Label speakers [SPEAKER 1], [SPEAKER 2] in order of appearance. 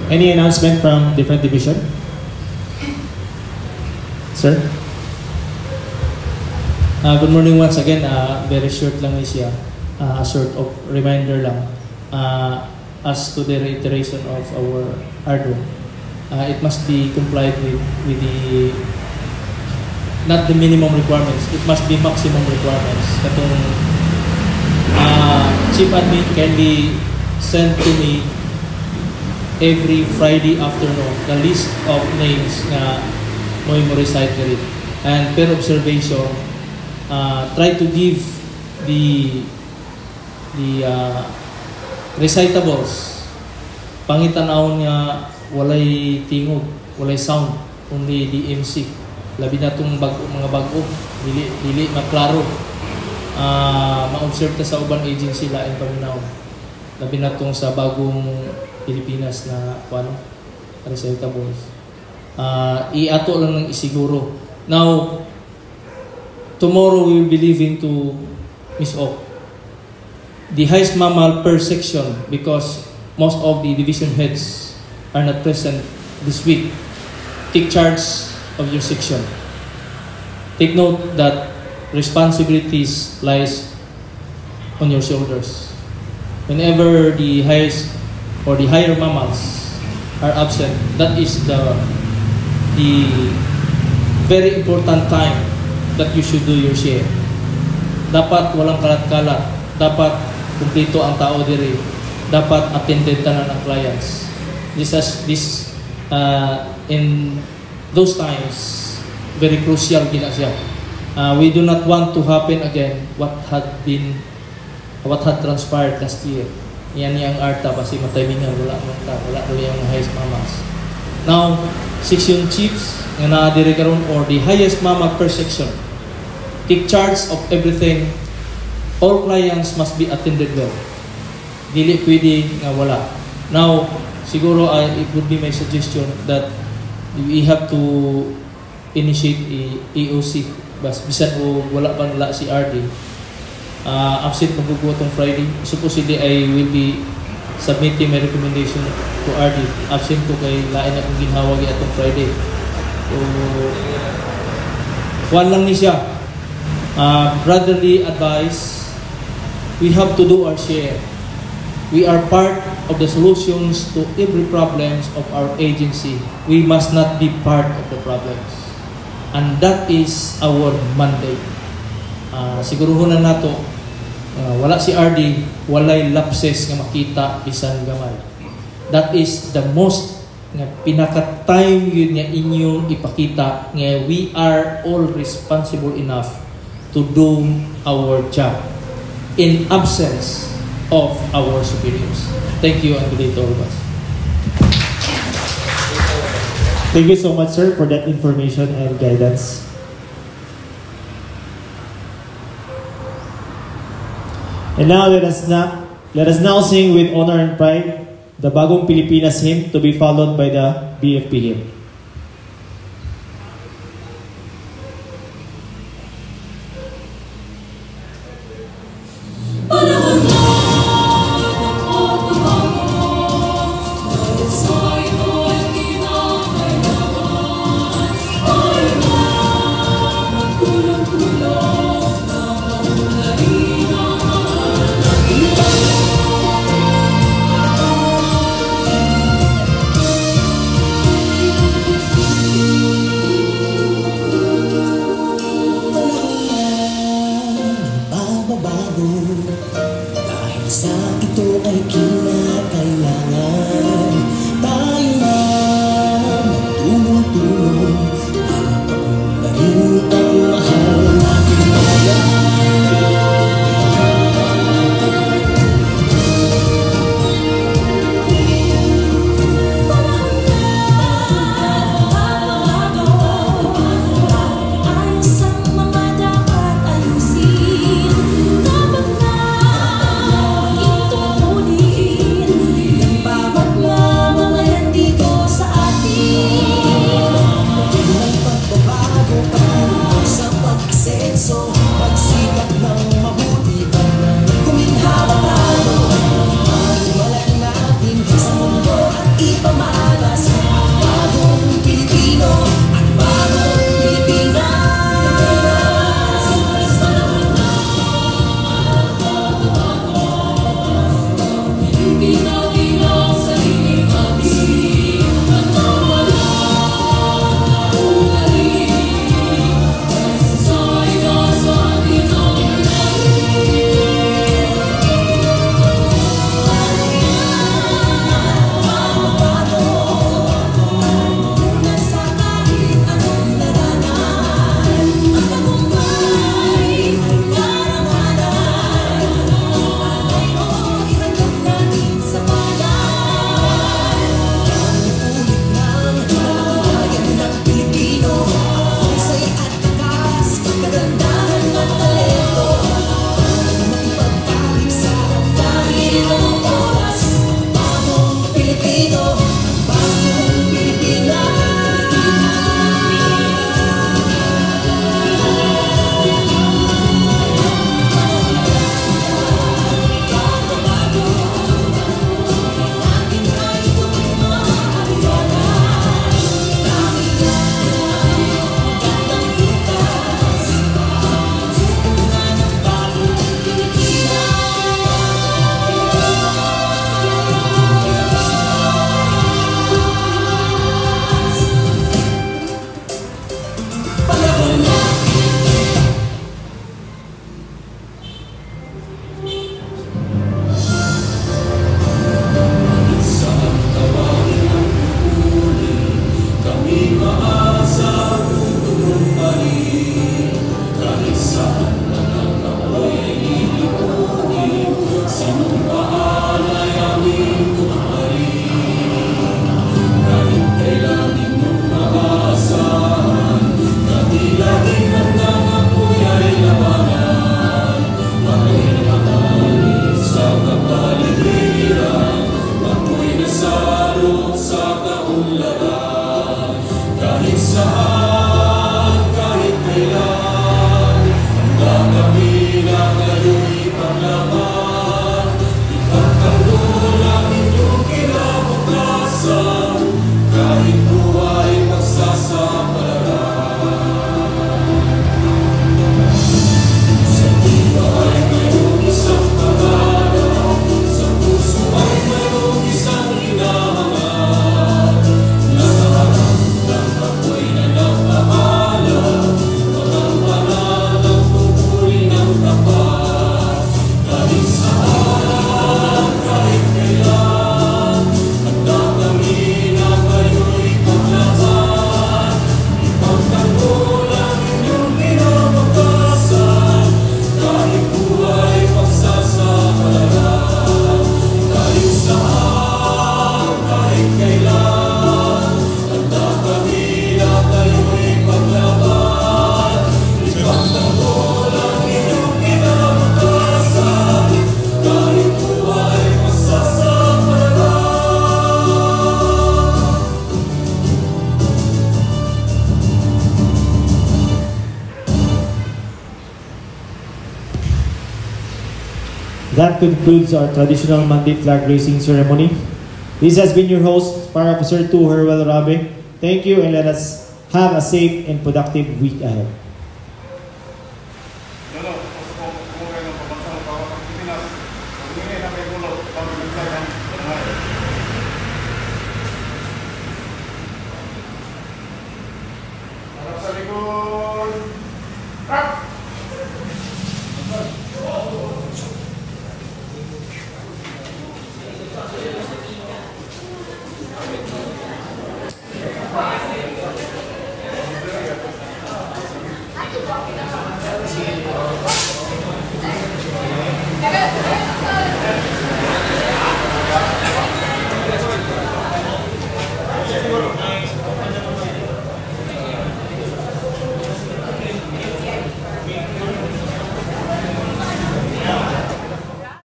[SPEAKER 1] Any announcement from different division? Sir?
[SPEAKER 2] Good morning once again. Very short lang siya. A sort of reminder lang. As to the reiteration of our ARDO, it must be complied with the not the minimum requirements. It must be maximum requirements. Katong Chief Admin kindly send to me every Friday afternoon the list of names na mo recite it. And per observation, try to give the recitables pangitanaw nga walay tingog, walay sound, only the MC. Labi na itong mga bago, dili maklaro. Ma-observe ta sa uban agency lain paminaw. Labi na itong sa bagong Pilipinas na recitables. I-ato lang ng isiguro. Now, tomorrow we will be leaving to Miss Ok. The highest mammal per section, because most of the division heads are not present this week. Take charge of your section. Take note that responsibilities lies on your shoulders. Whenever the highest or the higher mammals are absent, that is the very important time that you should do your share. Dapat walang kalat-kalat. Dapat kumpleto ang tao diri. Dapat attended tanan ang clients. In those times, very crucial gina siya. We do not want to happen again what had transpired last year. Yan ang arta kasi matimingan wala yung highest mammals. Now, section chiefs nga naa diri karon or the highest mammal per section, take charge of everything. All clients must be attended well. Dili pwede nga wala. Now, siguro it would be my suggestion that we have to initiate a AOC. Bisan o wala pa nila si RD. Absent magugo itong Friday. Supposedly I will be submitting my recommendation to RD. Absent ko kay lain akong ginhawag itong Friday. So, one lang ni siya. Brotherly advice. We have to do our share. We are part of the solutions to every problems of our agency. We must not be part of the problems. And that is our mandate. Siguruhon na nato, wala si RD, walay lapses nga makita bisan gamay. That is the most nga pinaka-time yun nga inyong ipakita nga we are all responsible enough to do our job in absence of our superiors. Thank you and good day to all of us.
[SPEAKER 1] Thank you so much, sir, for that information and guidance. And now let us now sing with honor and pride the Bagong Pilipinas hymn, to be followed by the BFP hymn.
[SPEAKER 3] Ipaman
[SPEAKER 1] That concludes our traditional Monday flag raising ceremony. This has been your host, Fire Officer 2 Herwell Rabe. Thank you, and let us have a safe and productive week ahead.
[SPEAKER 3] Harap sa likod.